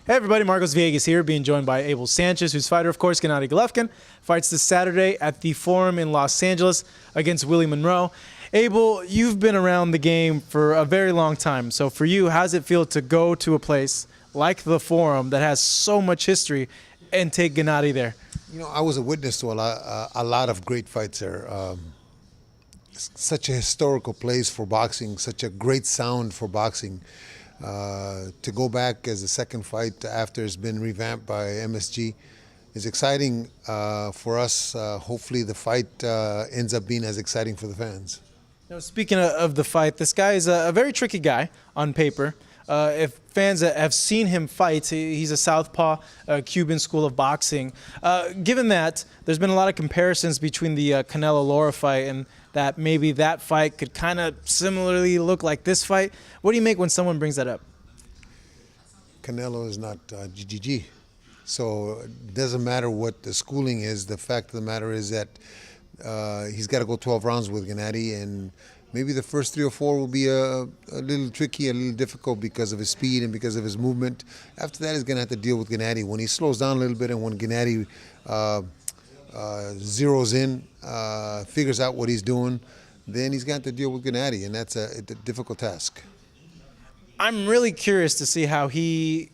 Hey everybody, Marcos Villegas here, being joined by Abel Sanchez, whose fighter, of course, Gennady Golovkin, fights this Saturday at the Forum in Los Angeles against Willie Monroe. Abel, you've been around the game for a very long time, so for you, how does it feel to go to a place like the Forum that has so much history and take Gennady there? You know, I was a witness to a lot of great fights there. Such a historical place for boxing, such a great sound for boxing. To go back as a second fight after it's been revamped by MSG is exciting for us. Hopefully the fight ends up being as exciting for the fans. Now, speaking of the fight, this guy is a very tricky guy on paper. If fans have seen him fight, he's a southpaw, Cuban school of boxing. Given that, there's been a lot of comparisons between the Canelo-Lara fight and that maybe that fight could kind of similarly look like this fight. What do you make when someone brings that up? Canelo is not GGG. So it doesn't matter what the schooling is. The fact of the matter is that he's got to go 12 rounds with Gennady, and maybe the first 3 or 4 will be a little tricky, a little difficult because of his speed and because of his movement. After that, he's going to have to deal with Gennady. When he slows down a little bit and when Gennady zeroes in, figures out what he's doing, then he's got to deal with Gennady, and that's a difficult task. I'm really curious to see how he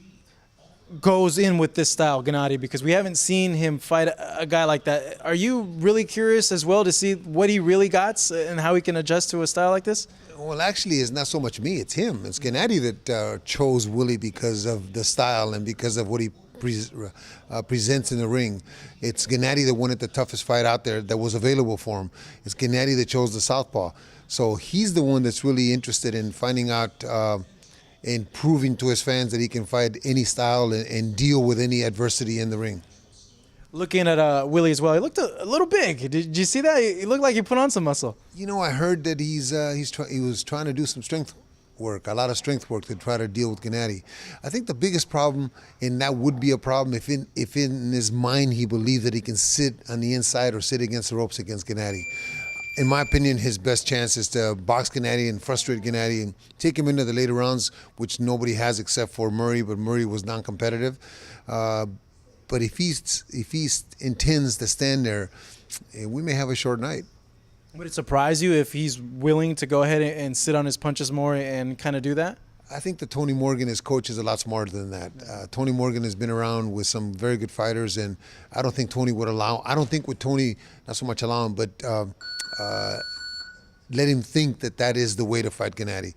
goes in with this style, Gennady, because we haven't seen him fight a guy like that. Are you really curious as well to see what he really got and how he can adjust to a style like this? Well, actually, it's not so much me, it's him. It's Gennady that chose Willie because of the style and because of what he presents in the ring. It's Gennady that wanted the toughest fight out there that was available for him. It's Gennady that chose the southpaw. So he's the one that's really interested in finding out and proving to his fans that he can fight any style and deal with any adversity in the ring. Looking at Willie as well, he looked a little big. Did you see that? He looked like he put on some muscle. You know, I heard that he was trying to do some strength work, a lot of strength work to try to deal with Gennady. I think the biggest problem, and that would be a problem if in his mind he believed that he can sit on the inside or sit against the ropes against Gennady. In my opinion, his best chance is to box Gennady and frustrate Gennady and take him into the later rounds, which nobody has except for Murray, but Murray was non-competitive. But if he intends to stand there, we may have a short night. Would it surprise you if he's willing to go ahead and sit on his punches more and kind of do that? I think that Tony Morgan, his coach, is a lot smarter than that. Tony Morgan has been around with some very good fighters, and I don't think Tony would allow, I don't think with Tony, not so much allow him, but let him think that that is the way to fight Gennady.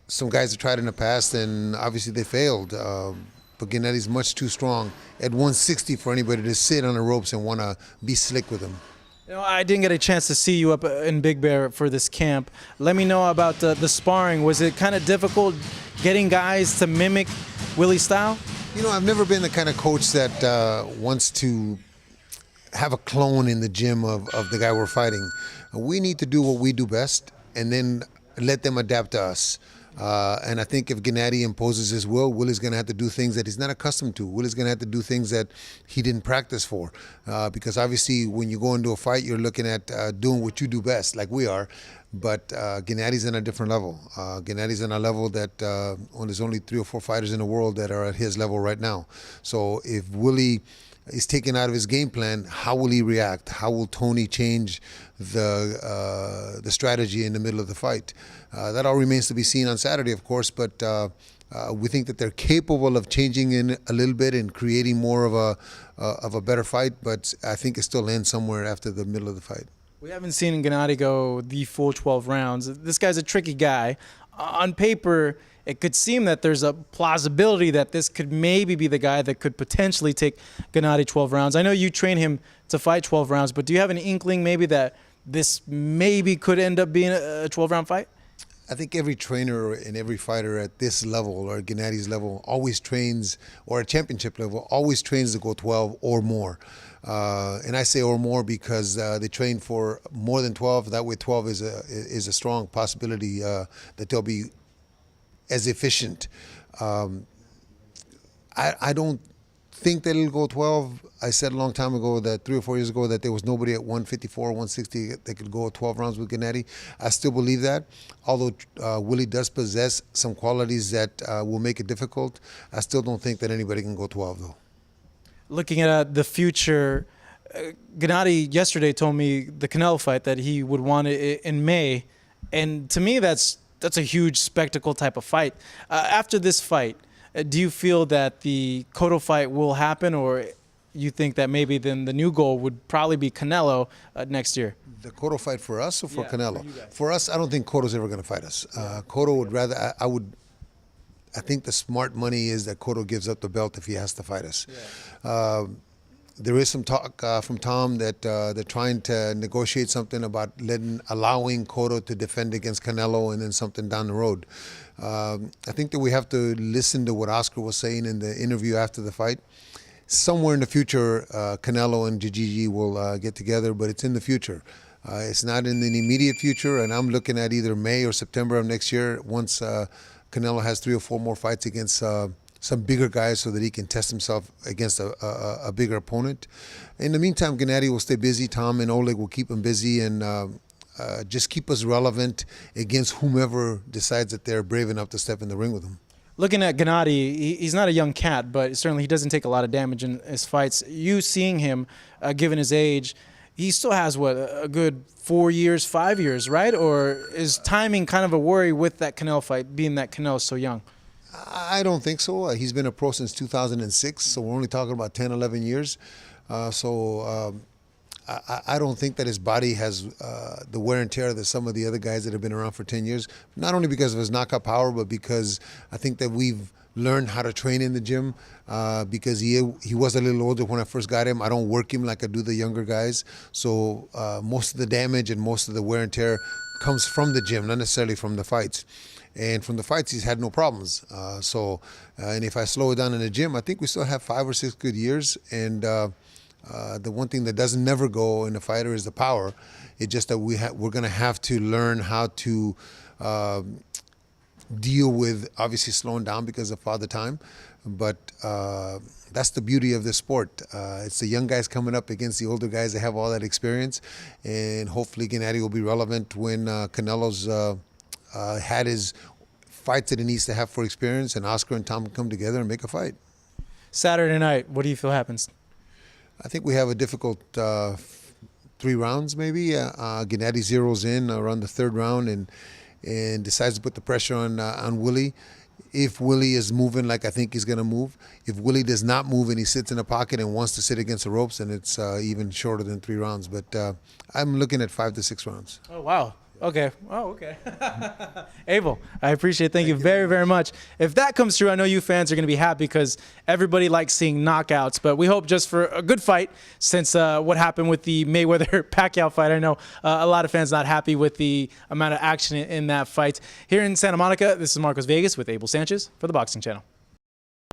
Some guys have tried in the past, and obviously they failed. But Gennady's much too strong at 160 for anybody to sit on the ropes and want to be slick with him. You know, I didn't get a chance to see you up in Big Bear for this camp. Let me know about the sparring. Was it kind of difficult getting guys to mimic Willie's style? You know, I've never been the kind of coach that wants to have a clone in the gym of the guy we're fighting. We need to do what we do best and then let them adapt to us. And I think if Gennady imposes his will, Willie's going to have to do things that he's not accustomed to. Willie's going to have to do things that he didn't practice for. Because obviously when you go into a fight, you're looking at doing what you do best, like we are. But Gennady's on a different level. Gennady's on a level that there's only 3 or 4 fighters in the world that are at his level right now. So if Willie is taken out of his game plan, how will he react? How will Tony change the strategy in the middle of the fight? That all remains to be seen on Saturday, of course, but we think that they're capable of changing in a little bit and creating more of a better fight, but I think it still ends somewhere after the middle of the fight. We haven't seen Gennady go the full 12 rounds. This guy's a tricky guy. On paper, it could seem that there's a plausibility that this could maybe be the guy that could potentially take Gennady 12 rounds. I know you train him to fight 12 rounds, but do you have an inkling maybe that this maybe could end up being a 12-round fight? I think every trainer and every fighter at this level or Gennady's level always trains, or at championship level, always trains to go 12 or more. And I say or more because they train for more than 12. That way 12 is a strong possibility that they'll be as efficient. I don't think that it'll go 12. I said a long time ago, that 3 or 4 years ago, that there was nobody at 154, 160 that could go 12 rounds with Gennady. I still believe that. Although Willie does possess some qualities that will make it difficult, I still don't think that anybody can go 12, though. Looking at the future, Gennady yesterday told me the Canelo fight that he would want it in May, and to me that's a huge spectacle type of fight. After this fight, do you feel that the Cotto fight will happen, or you think that maybe then the new goal would probably be Canelo next year? The Cotto fight for us or for Canelo? For you guys. For us, I don't think Cotto's ever going to fight us. Cotto would rather. I think the smart money is that Cotto gives up the belt if he has to fight us. Yeah. There is some talk from Tom that they're trying to negotiate something about allowing Cotto to defend against Canelo and then something down the road. I think that we have to listen to what Oscar was saying in the interview after the fight. Somewhere in the future, Canelo and Gigi will get together, but it's in the future. It's not in the immediate future, and I'm looking at either May or September of next year once Canelo has 3 or 4 more fights against some bigger guys so that he can test himself against a bigger opponent. In the meantime, Gennady will stay busy. Tom and Oleg will keep him busy and just keep us relevant against whomever decides that they're brave enough to step in the ring with him. Looking at Gennady, he's not a young cat, but certainly he doesn't take a lot of damage in his fights. You seeing him, given his age, he still has, what, a good 4 years, 5 years, right? Or is timing kind of a worry with that Canelo fight, being that Canelo's so young? I don't think so. He's been a pro since 2006, so we're only talking about 10, 11 years. I don't think that his body has the wear and tear that some of the other guys that have been around for 10 years, not only because of his knockout power, but because I think that we've learned how to train in the gym because he was a little older when I first got him. I don't work him like I do the younger guys. So most of the damage and most of the wear and tear comes from the gym, not necessarily from the fights. And from the fights, he's had no problems. And if I slow it down in the gym, I think we still have 5 or 6 good years. And the one thing that doesn't never go in a fighter is the power. It's just that we're going to have to learn how to deal with obviously slowing down because of Father Time. But that's the beauty of this sport. It's the young guys coming up against the older guys that have all that experience. And hopefully Gennady will be relevant when Canelo's had his fights that he needs to have for experience, and Oscar and Tom come together and make a fight. Saturday night, what do you feel happens? I think we have a difficult 3 rounds maybe. Gennady zeroes in around the 3rd round and decides to put the pressure on Willie. If Willie is moving like I think he's going to move, if Willie does not move and he sits in a pocket and wants to sit against the ropes, then it's even shorter than 3 rounds. But I'm looking at 5 to 6 rounds. Oh, wow. Okay. Oh, okay. Abel, I appreciate it. Thank you very, very much. If that comes true, I know you fans are going to be happy because everybody likes seeing knockouts. But we hope just for a good fight since what happened with the Mayweather-Pacquiao fight. I know a lot of fans not happy with the amount of action in that fight. Here in Santa Monica, this is Marcos Vegas with Abel Sanchez for the Boxing Channel.